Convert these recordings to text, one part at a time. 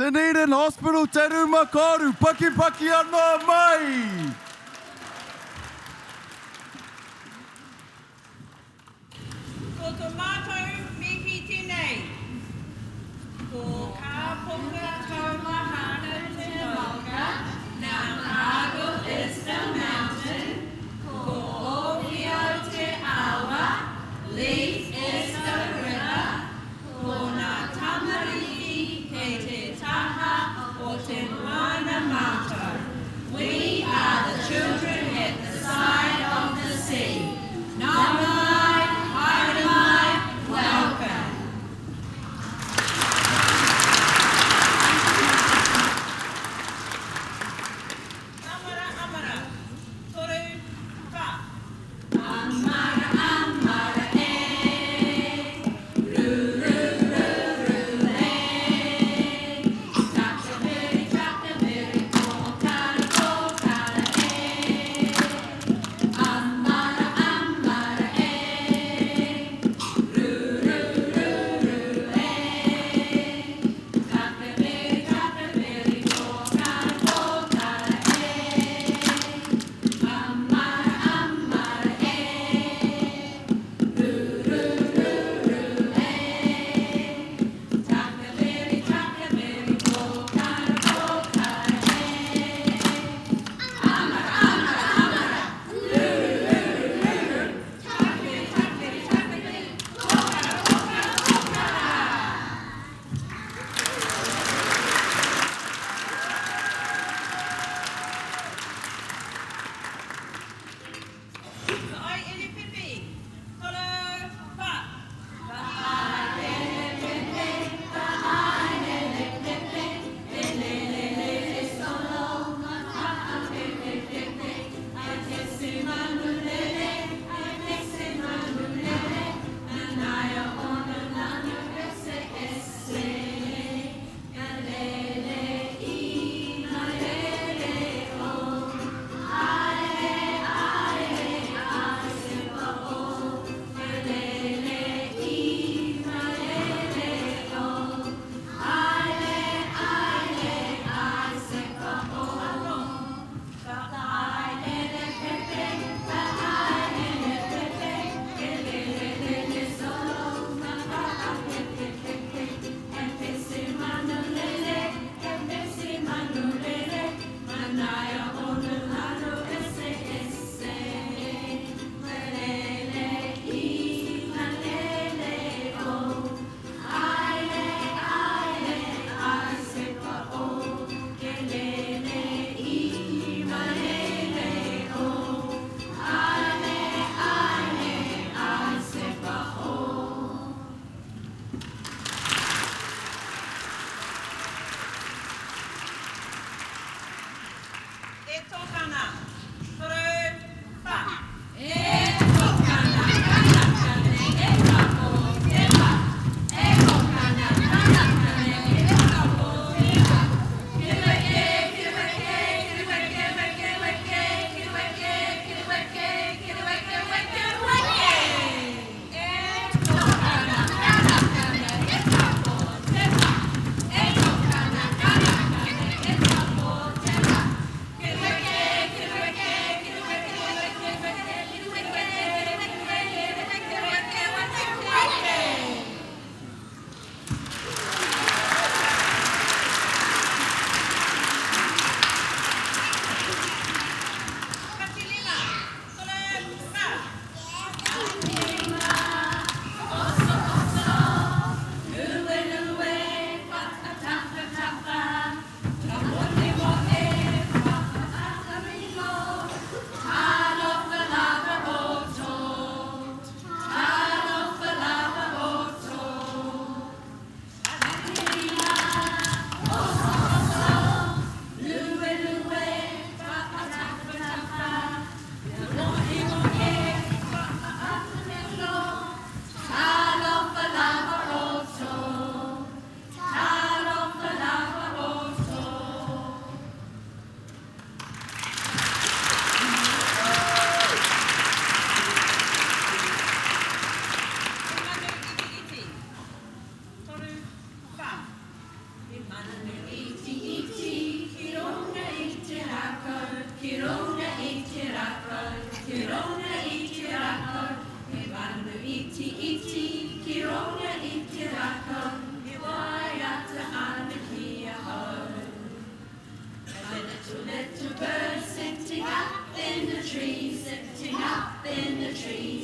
Dunedin Hospital te Rumakoru, Pakipaki anō mai! Ko tō mātou mihi tēnei. Ko ka puka taumahana te moka, now Cargill is the mountain. Ko Ohio te awa, Leaf is the river. Ko ngā tamariki kei te taha o te moana mātou. We are the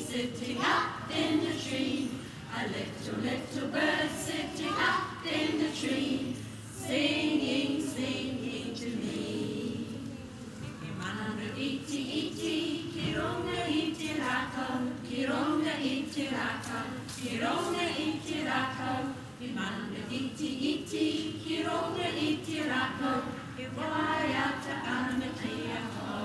sitting up in the tree. A little bird sitting up in the tree, singing, singing to me. Imana iti iti, kironga iti rako, kironga iti rako, kironga iti rako. Imana iti iti, kironga iti rako, iwayata anakia ho.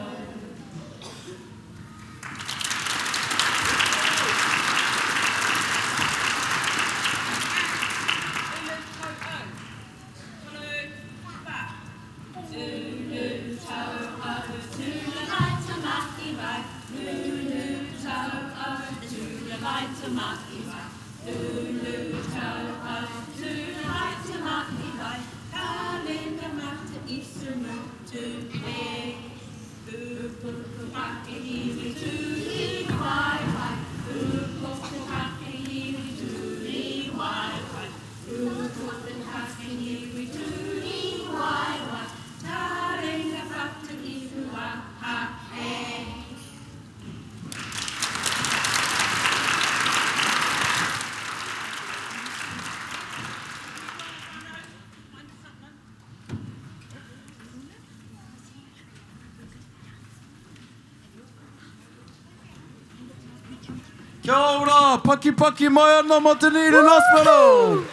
Kia ora, Paki Paki mai ana mo Dunedin Hospital.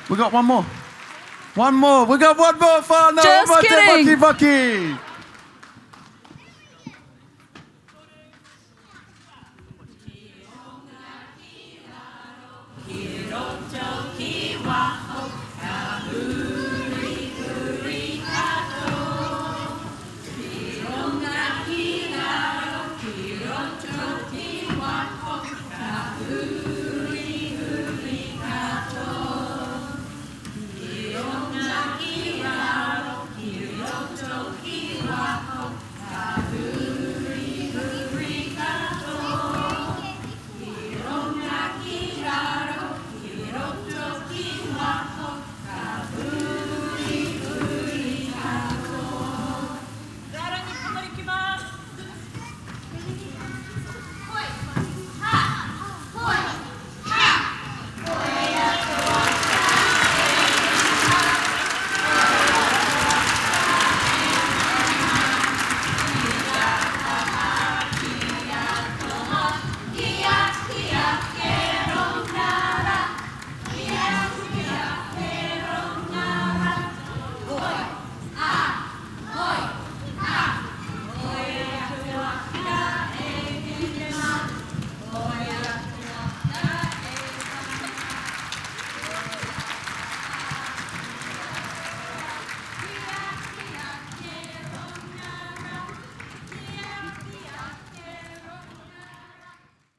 We got one more. One more. We got one more whānau. Just Mate kidding. Paki Paki.